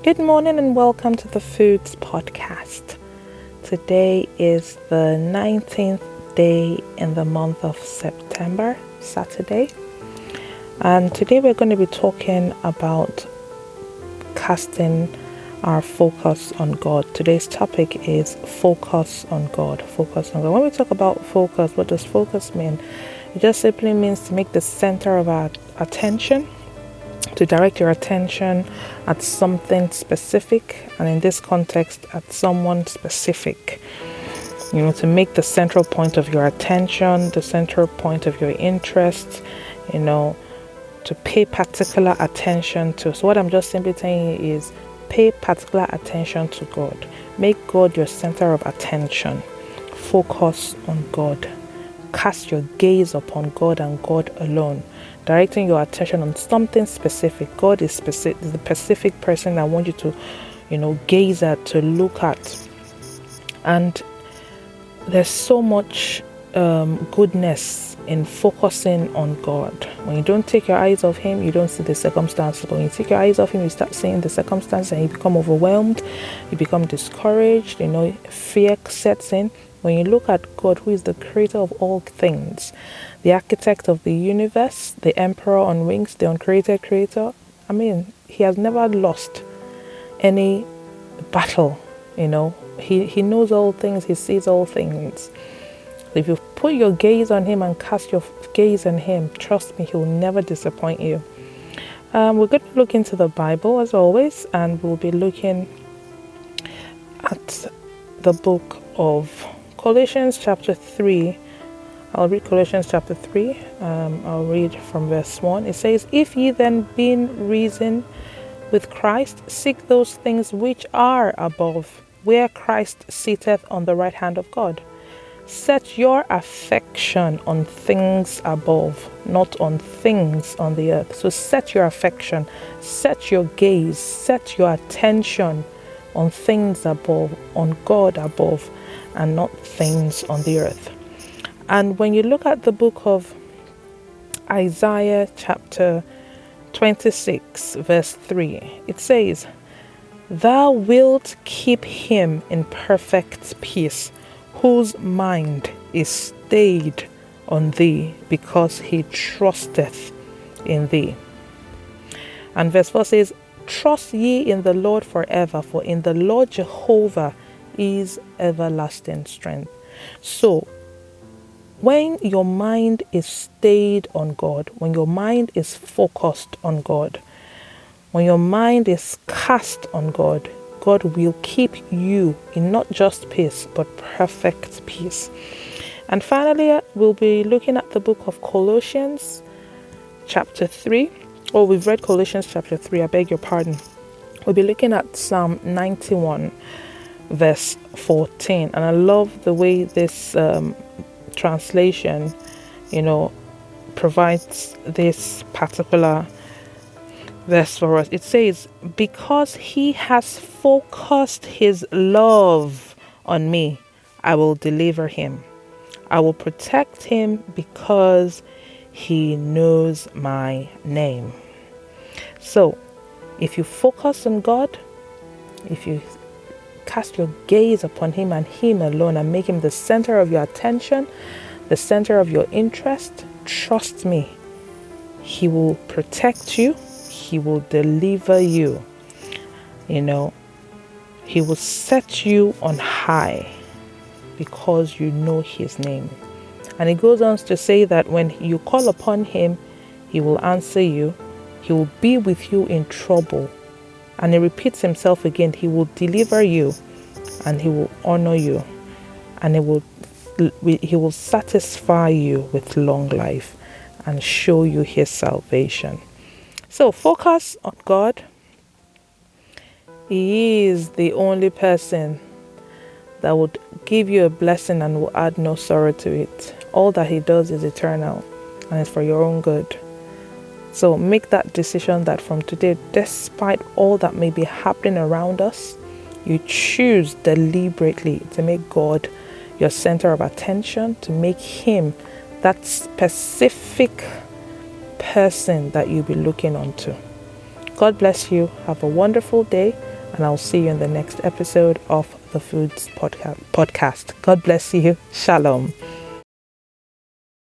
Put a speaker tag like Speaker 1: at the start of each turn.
Speaker 1: Good morning and welcome to the Foods Podcast. Today is the 19th day in the month of September, Saturday. And today we're going to be talking about casting our focus on God. Today's topic is focus on God. Focus on God. When we talk about focus, what does focus mean? It just simply means to make the center of our attention, to direct your attention at something specific, and in this context at someone specific. To make the central point of your attention, the central point of your interest, to pay particular attention to. So what I'm just simply saying is pay particular attention to God. Make God your center of attention. Focus on God. Cast your gaze upon God and God alone, directing your attention on something specific. God is the specific person I want you to, gaze at, to look at. And there's so much goodness in focusing on God. When you don't take your eyes off Him, you don't see the circumstances. But when you take your eyes off Him, you start seeing the circumstances and you become overwhelmed, you become discouraged, fear sets in. When you look at God, who is the creator of all things, the architect of the universe, the emperor on wings, the uncreated creator, He has never lost any battle, He knows all things, He sees all things. If you put your gaze on Him and cast your gaze on Him, trust me, He will never disappoint you. We're going to look into the Bible as always, and we'll be looking at the book of Colossians chapter 3. I'll read Colossians chapter 3. I'll read from verse 1. It says, "If ye then being risen with Christ, seek those things which are above, where Christ sitteth on the right hand of God. Set your affection on things above, not on things on the earth." So set your affection, set your gaze, set your attention on things above, on God above, and not things on the earth. And when you look at the book of Isaiah chapter 26 verse 3, it says, "Thou wilt keep him in perfect peace, whose mind is stayed on thee, because he trusteth in thee." And verse 4 says, "Trust ye in the Lord forever, for in the Lord Jehovah is everlasting strength." So when your mind is stayed on God, when your mind is focused on God, when your mind is cast on God, God will keep you in not just peace, but perfect peace. And finally, we'll be looking at the book of Colossians chapter 3. Oh, we've read Colossians chapter 3, I beg your pardon. We'll be looking at Psalm 91 verse 14. And I love the way this translation, provides this particular verse for us. It says, "Because he has focused his love on me, I will deliver him. I will protect him because he knows my name." So, if you focus on God, if you cast your gaze upon Him and Him alone, and make Him the center of your attention, the center of your interest, trust me, He will protect you. He will deliver you. He will set you on high because you know His name. And it goes on to say that when you call upon Him, He will answer you. He will be with you in trouble. And He repeats Himself again. He will deliver you and He will honor you, and He will satisfy you with long life and show you His salvation. So focus on God. He is the only person that would give you a blessing and will add no sorrow to it. All that He does is eternal and it's for your own good. So make that decision that from today, despite all that may be happening around us, you choose deliberately to make God your center of attention, to make Him that specific person that you'll be looking onto. God bless you. Have a wonderful day. And I'll see you in the next episode of the Foods podcast. God bless you. Shalom.